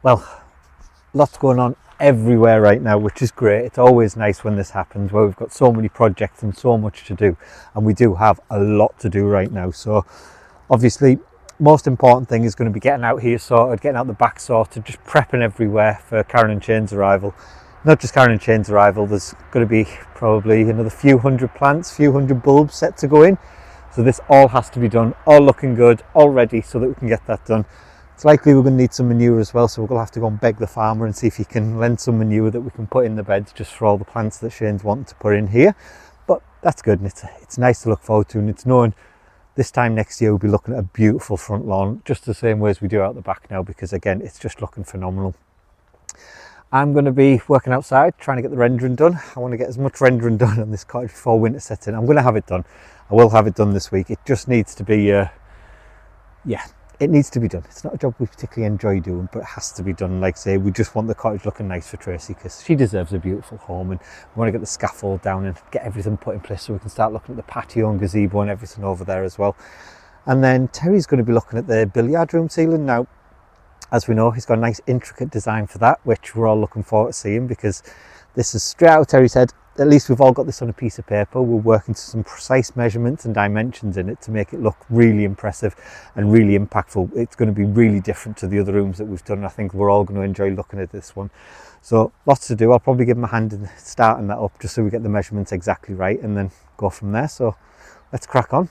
Well, lots going on everywhere right now, which is great. It's always nice when this happens, where we've got so many projects and so much to do, and we do have a lot to do right now. So obviously most important thing is going to be getting out here sorted, getting out the back sorted, just prepping everywhere for Karen and Shane's arrival. Not just Karen and Shane's arrival, there's going to be probably another few hundred plants, few hundred bulbs set to go in. So this all has to be done, all looking good, all ready, so that we can get that done. It's likely we're going to need some manure as well, so we're going to have to go and beg the farmer and see if he can lend some manure that we can put in the beds just for all the plants that Shane's wanting to put in here. But that's good, and it's nice to look forward to, and it's knowing this time next year we'll be looking at a beautiful front lawn, just the same way as we do out the back now, because again, it's just looking phenomenal. I'm going to be working outside, trying to get the rendering done. I want to get as much rendering done on this cottage before winter sets in. I'm going to have it done. I will have it done this week. It just needs to be, it needs to be done. It's not a job we particularly enjoy doing, but it has to be done. Like I say, we just want the cottage looking nice for Tracy, because she deserves a beautiful home, and we want to get the scaffold down and get everything put in place so we can start looking at the patio and gazebo and everything over there as well. And then Terry's going to be looking at the billiard room ceiling now. As we know, he's got a nice intricate design for that, which we're all looking forward to seeing, because this is straight out of Terry's head. At least we've all got this on a piece of paper. We're working to some precise measurements and dimensions in it to make it look really impressive and really impactful. It's going to be really different to the other rooms that we've done. I think we're all going to enjoy looking at this one. So lots to do. I'll probably give him a hand in starting that up just so we get the measurements exactly right, and then go from there. So let's crack on.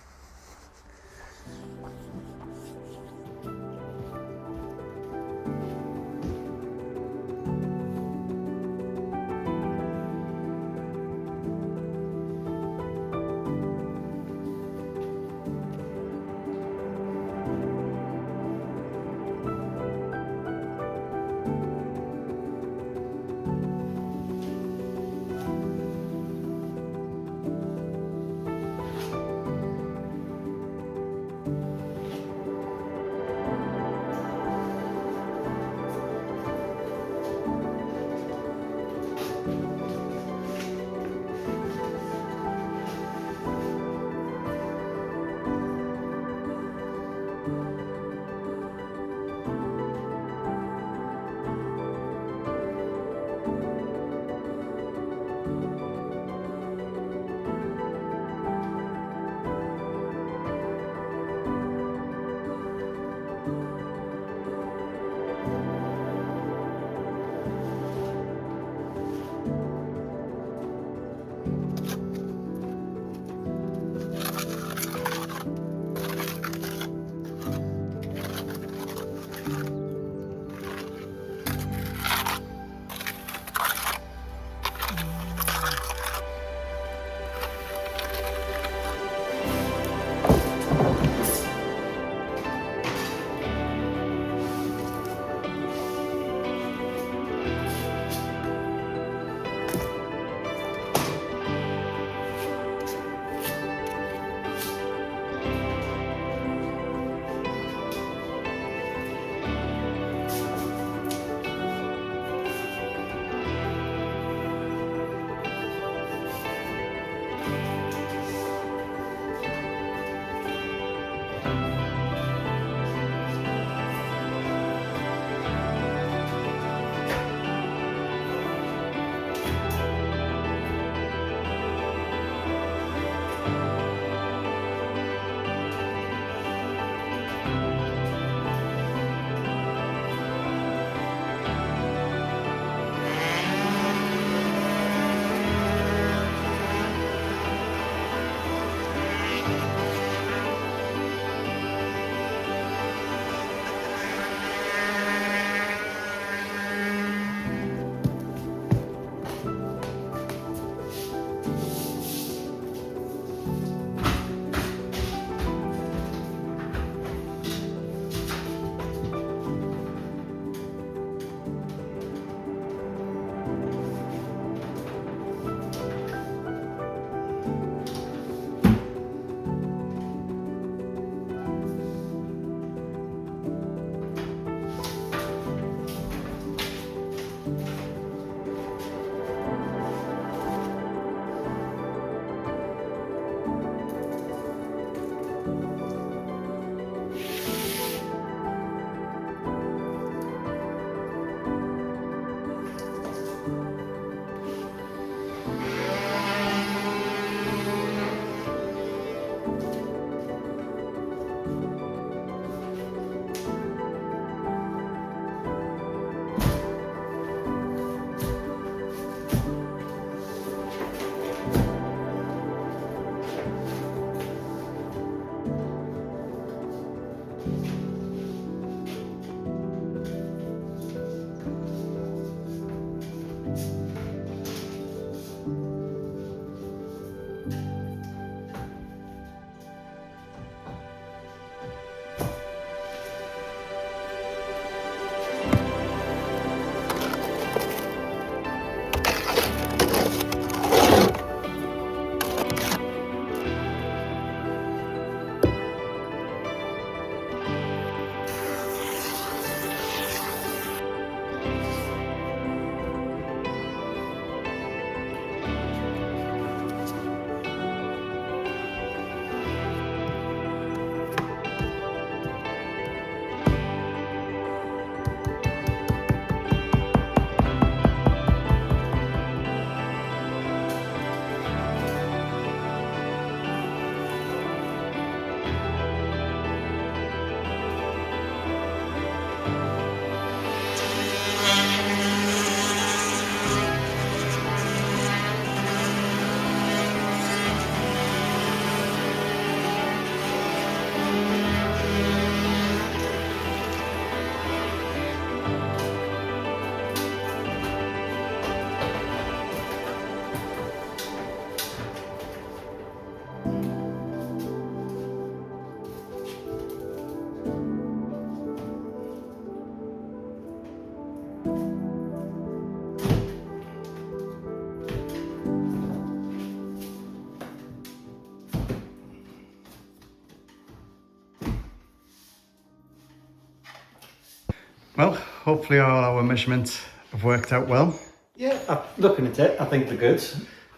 Well, hopefully all our measurements have worked out well. Yeah, looking at it, I think they're good.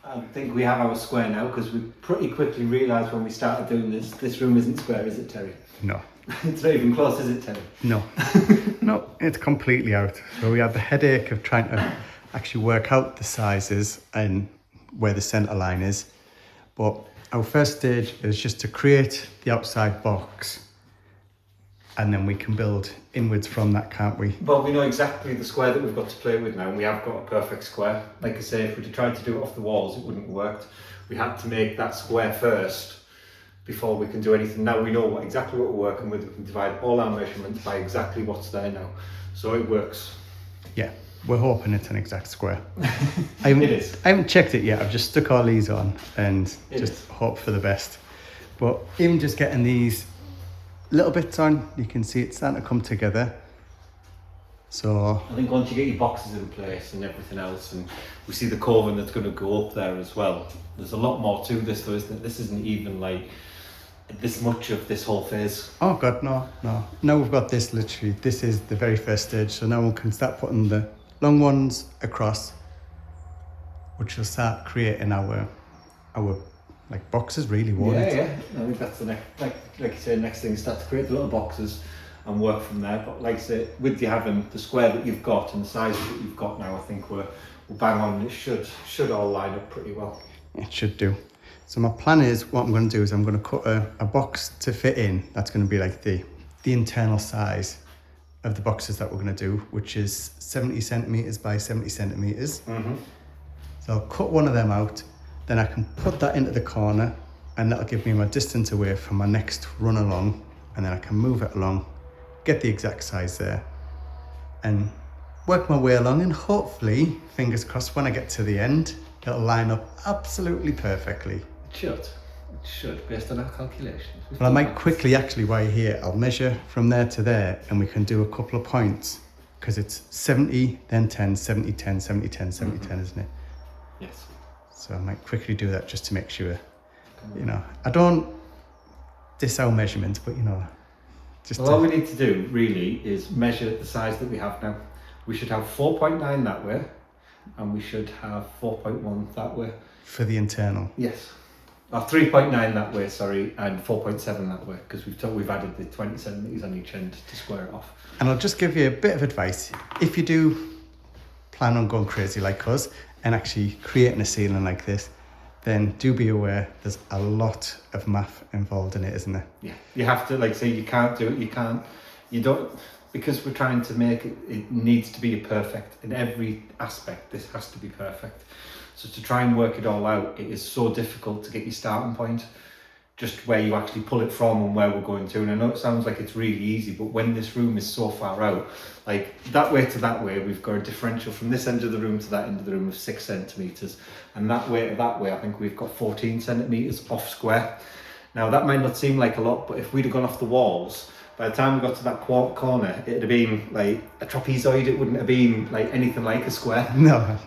I think we have our square now because we pretty quickly realised when we started doing this room isn't square, is it, Terry? No. It's not even close, is it, Terry? No. No, it's completely out. So we had the headache of trying to actually work out the sizes and where the centre line is. But our first stage is just to create the outside box, and then we can build inwards from that, can't we? Well, we know exactly the square that we've got to play with now, and we have got a perfect square. Like I say, if we tried to do it off the walls, it wouldn't have worked. We had to make that square first before we can do anything. Now we know exactly what we're working with. We can divide all our measurements by exactly what's there now. So it works. Yeah, we're hoping it's an exact square. It is. I haven't checked it yet. I've just stuck all these on and hope for the best. But even just getting these little bits on, you can see it's starting to come together. So I think once you get your boxes in place and everything else, and we see the coving that's going to go up there as well, there's a lot more to this though, isn't it? This isn't even like this much of this whole phase. Oh god, no. Now we've got this, literally, this is the very first stage, so now we can start putting the long ones across, which will start creating our like boxes, really, won't it? Yeah. I think that's the next, like you say, next thing is start to create the little boxes and work from there. But like I say, with you having the square that you've got and the size that you've got now, I think we're bang on. It should all line up pretty well. It should do. So my plan is, what I'm going to do is I'm going to cut a box to fit in. That's going to be like the internal size of the boxes that we're going to do, which is 70 centimeters by 70 centimeters. Mm-hmm. So I'll cut one of them out, then I can put that into the corner, and that'll give me my distance away from my next run along, and then I can move it along, get the exact size there, and work my way along, and hopefully, fingers crossed, when I get to the end, it'll line up absolutely perfectly. It should, based on our calculations. Well, I might quickly, actually, while you're here, I'll measure from there to there, and we can do a couple of points, because it's 70, then 10, 70, 10, 70, 10, 70, 10, isn't it? Yes. So I might quickly do that just to make sure, you know, I don't diss our measurements, but you know, just all we need to do really is measure the size that we have now. We should have 4.9 that way, and we should have 4.1 that way. For the internal? Yes. Or 3.9 that way, sorry, and 4.7 that way, because we've added the 20 centimetres on each end to square it off. And I'll just give you a bit of advice. If you do plan on going crazy like us and actually creating a ceiling like this, then do be aware there's a lot of math involved in it, isn't there? Yeah, you have to, like say, you can't do it, you don't, because we're trying to make it, it needs to be perfect in every aspect. This has to be perfect. So to try and work it all out, it is so difficult to get your starting point, just where you actually pull it from and where we're going to. And I know it sounds like it's really easy, but when this room is so far out, like that way to that way, we've got a differential from this end of the room to that end of the room of 6 centimetres. And that way to that way, I think we've got 14 centimetres off square. Now that might not seem like a lot, but if we'd have gone off the walls, by the time we got to that corner, it'd have been like a trapezoid. It wouldn't have been like anything like a square. No.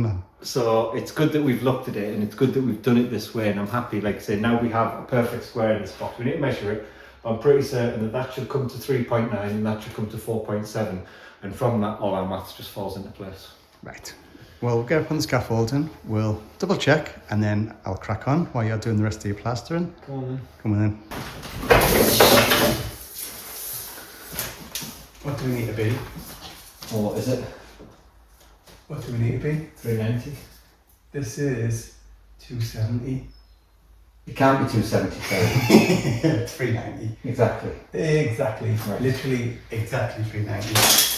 So it's good that we've looked at it, and it's good that we've done it this way, and I'm happy, like I say, now we have a perfect square in this box. We need to measure it, but I'm pretty certain that should come to 3.9 and that should come to 4.7, and from that all our maths just falls into place. Right. Well, we'll get up on the scaffolding, we'll double check, and then I'll crack on while you're doing the rest of your plastering. Come on then. Come on then. What do we need to be? Well, what is it? What do we need to be? 390. This is 270. It can't be 270. 390. Exactly. Exactly. Right. Literally exactly 390.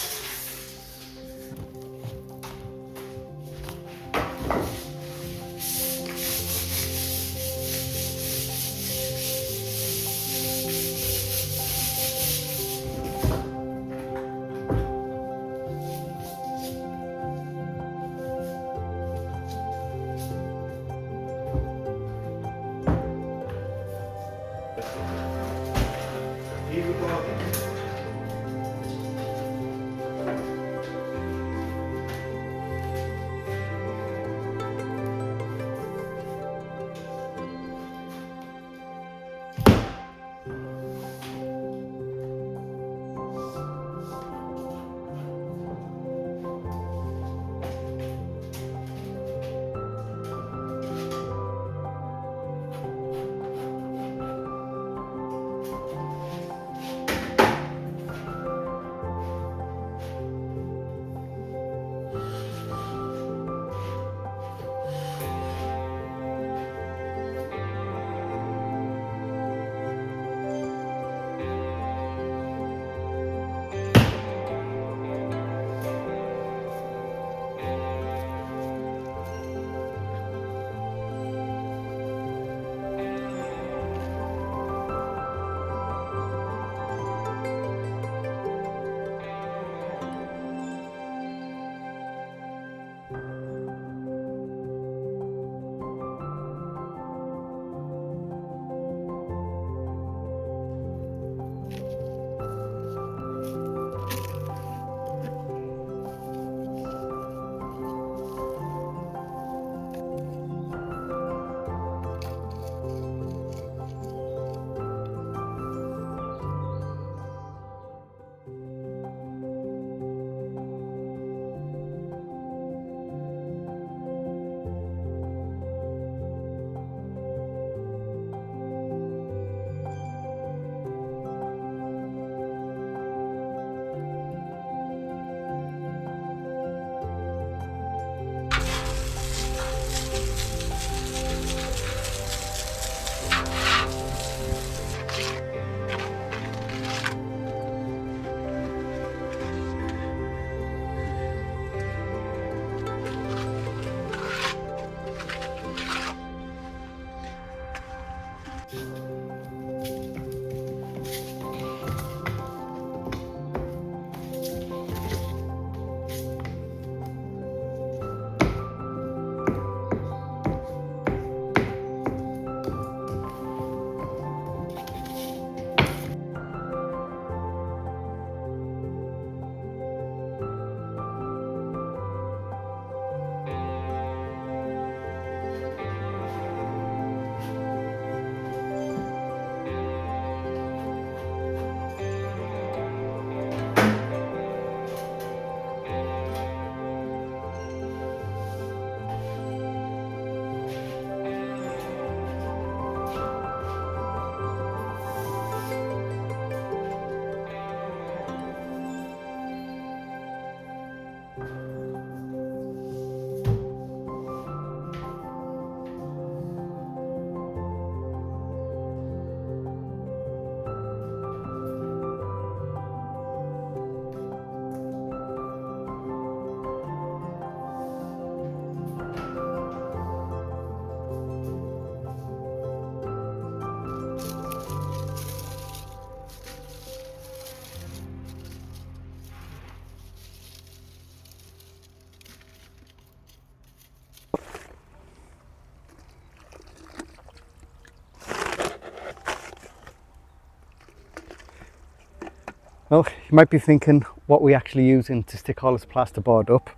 Well, you might be thinking what we actually using to stick all this plasterboard up,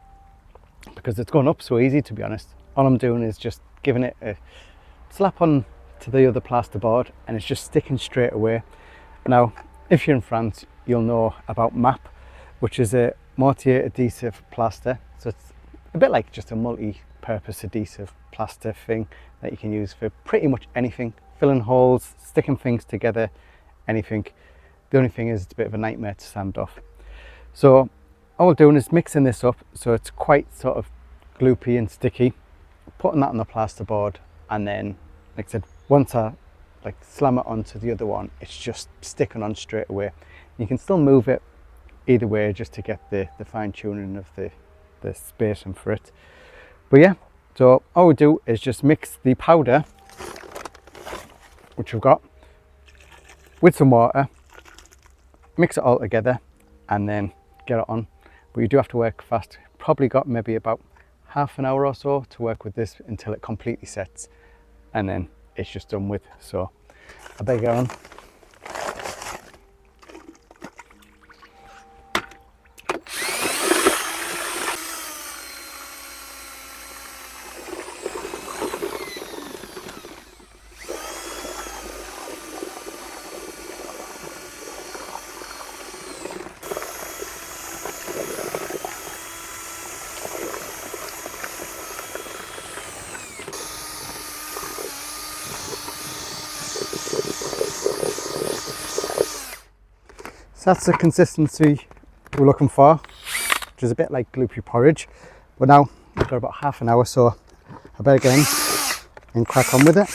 because it's going up so easy, to be honest. All I'm doing is just giving it a slap on to the other plasterboard and it's just sticking straight away. Now, if you're in France, you'll know about MAP, which is a mortier adhesive plaster. So it's a bit like just a multi-purpose adhesive plaster thing that you can use for pretty much anything, filling holes, sticking things together, anything. The only thing is it's a bit of a nightmare to sand off. So all we're doing is mixing this up so it's quite sort of gloopy and sticky, putting that on the plasterboard, and then, like I said, once I like slam it onto the other one, it's just sticking on straight away. You can still move it either way just to get the fine tuning of the spacing for it. But yeah, so all we do is just mix the powder, which we've got, with some water, mix it all together, and then get it on. But you do have to work fast. Probably got maybe about half an hour or so to work with this until it completely sets, and then it's just done with. So I better get on. So that's the consistency we're looking for, which is a bit like gloopy porridge. But now I've got about half an hour, so I better get in and crack on with it.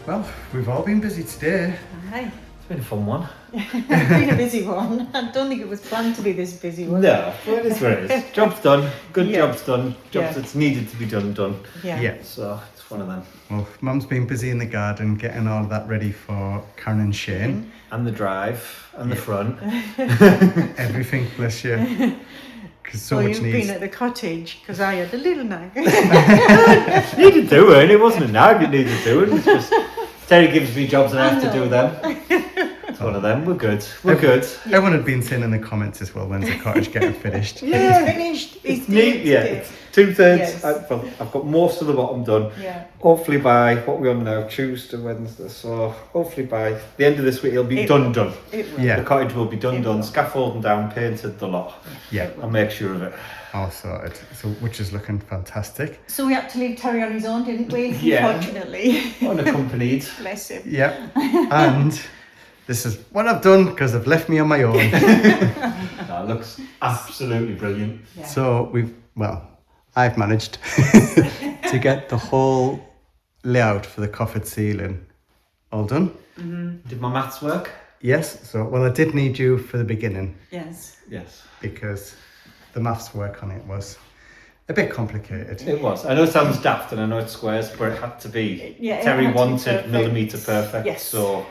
Well, we've all been busy today. Aye. It's been a fun one. It's been a busy one. I don't think it was planned to be this busy one. No, well, it is what it is. Job's done. Good Yeah. job's done. Jobs Yeah. that's needed to be done. Yeah. Yeah. So it's one of them. Well, Mum's been busy in the garden getting all that ready for Karen and Shane. And the drive and the front. Everything, bless you. Because so Well, much you've needs. been at the cottage because I had a little nag. Needed doing. It wasn't a nag. It needed doing. It's just Terry gives me jobs and I have to do them. It's one of them. We're good. We're good. Everyone had been saying in the comments as well, when's the cottage getting finished? Yeah. It's finished. It's Neat. Yeah. today. It's 2/3. Yes. I've got most of the bottom done. Yeah. Hopefully by what we're on now, Tuesday, Wednesday. So hopefully by the end of this week it'll be done. It will. Yeah. The cottage will be done. It will. Scaffolding down, painted the lot. Yeah, I'll make sure of it. all sorted. So, which is looking fantastic. So we had to leave Terry on his own, didn't we? Yeah. Unfortunately. Unaccompanied. Bless him. Yeah, and this is what I've done because I've left me on my own. That looks absolutely brilliant. Yeah. So I've managed to get the whole layout for the coffered ceiling all done. Did my maths work? Yes, so I did need you for the beginning Yes. Yes. because the maths work on it was a bit complicated. It was. I know it sounds daft and I know it's squares, but it had to be. Yeah, it Terry had to be wanted perfect. millimetre perfect. Yes. So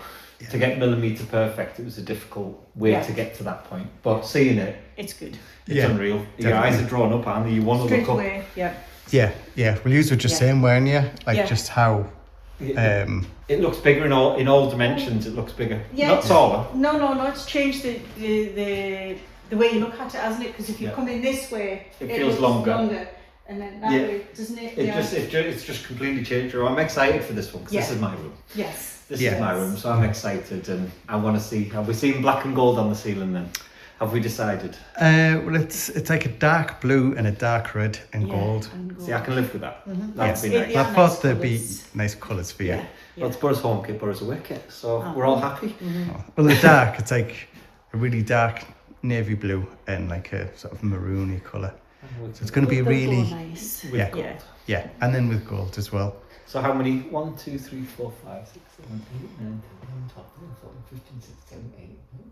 to get millimetre perfect, it was a difficult way Yeah. to get to that point. But seeing it, It's good. it's Yeah, unreal. Your definitely. eyes are drawn up, aren't they? You want to Straight look up. away. Yeah. Yeah. Well, you were just Yeah. saying, weren't you? Like Yeah. just how. It looks bigger in all dimensions. It looks bigger. Yeah. Not taller. No. It's changed the way you look at it, hasn't it? Because if you Yeah. come in this way, It feels looks longer. and then that Yeah. way, doesn't it? It's just completely changed. I'm excited for this one because this Yeah. is my room. Yes. This Yeah. is my room, so I'm excited and I want to see. Have we seen black and gold on the ceiling then? Have we decided? Well, it's like a dark blue and a dark red and Yeah, gold. and gold. See, I can live with that. Mhm. That Yes, would be it- nice. yeah. I thought nice there'd be colours. nice colours for you. Yeah. Well, it's Boris home kit, Boris away kit, so Oh. we're all happy. Well, the dark, it's like a really dark navy blue and like a sort of maroony colour. So it's going to be They'll go really, nice. With yeah. gold. yeah, and then with gold as well. So how many? 1, 2, 3, 4, 5, 6, 7, 8, 9, 10, 11, 12, 13, 14, 15, 16, 17, 18.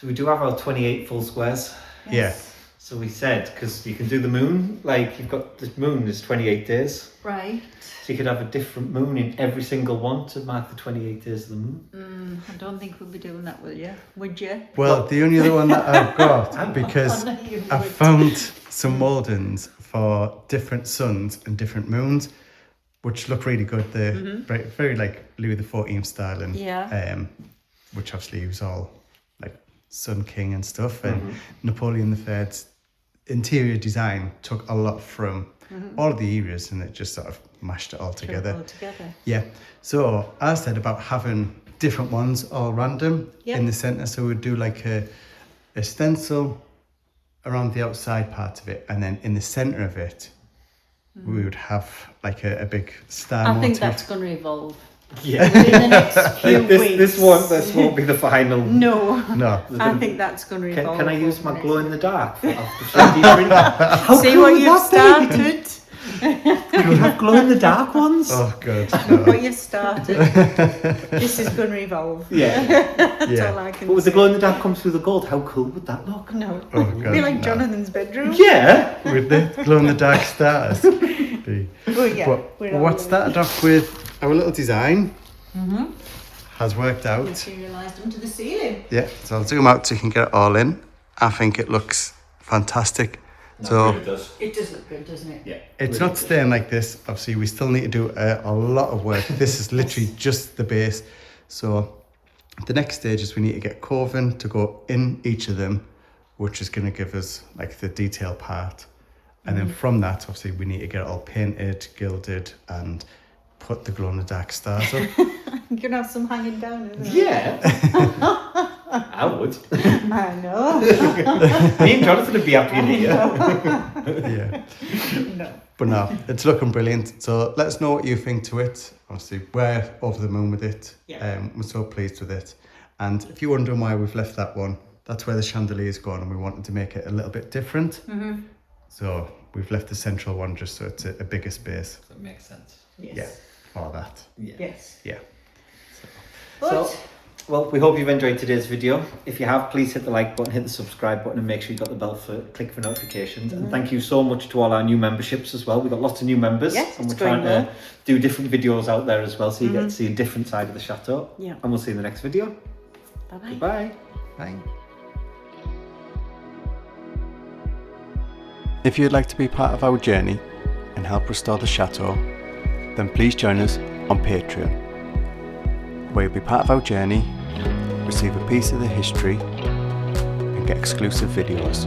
So we do have our 28 full squares. Yes. So we said, because you can do the moon, like you've got the moon is 28 days. Right. So you could have a different moon in every single one to mark the 28 days of the moon. I don't think we'll be doing that, will you? Would you? Well, the only other one that I've got, because I know you I would. found some mouldings for different suns and different moons, which look really good. They're very, very like Louis XIV style, and Yeah. which obviously was all like Sun King and stuff, and Napoleon III's interior design took a lot from all of the eras, and it just sort of mashed it all together. All together. Yeah. So I said about having different ones all random Yep. in the centre. So we'd do like a stencil around the outside part of it, and then in the centre of it, we would have like a big star I motif. think that's going to evolve Yeah. within the next few weeks. This won't be the final. No. No. I think that's going to evolve. Can I use my over the glow in the dark? How See cool what would you've that be? started. You'll have glow in the dark ones. Oh, good. What No. you've started. This is going to evolve. Yeah. That's Yeah. all I can But with the say. glow in the dark comes through the gold. How cool would that look? No. Oh, It'd God. be like no. Jonathan's bedroom. Yeah. With the glow in the dark stars. Be- Well, yeah. But we're all what over. started off with our little design has worked out. Materialised onto the ceiling. Yeah, so I'll zoom out so you can get it all in. I think it looks fantastic. So does. It does look good, doesn't it? Yeah. it's not staying like this. Obviously, we still need to do a lot of work. This is literally just the base. So the next stage is we need to get coving to go in each of them, which is going to give us like the detail part. And then from that, obviously, we need to get it all painted, gilded, and put the glow in the dark stars up. You can have some hanging down, isn't it? Yeah. I would. I know. Me and Jonathan would be happy in here. Yeah. No. But no, it's looking brilliant. So let us know what you think to it. Obviously, we're over the moon with it. Yeah. We're so pleased with it. And if you're wondering why we've left that one, that's where the chandelier's gone, and we wanted to make it a little bit different. So we've left the central one just so it's a bigger space. That makes sense. Yes. Yeah. for that. Yes. Yeah. But Well, we hope you've enjoyed today's video. If you have, please hit the like button, hit the subscribe button, and make sure you got the bell for click for notifications. And thank you so much to all our new memberships as well. We've got lots of new members, Yes, and it's we're trying going to do different videos out there as well, so you get to see a different side of the chateau. Yeah. And we'll see you in the next video. bye-bye. Goodbye. Bye. If you'd like to be part of our journey and help restore the chateau, then please join us on Patreon, where you'll be part of our journey, receive a piece of the history, and get exclusive videos.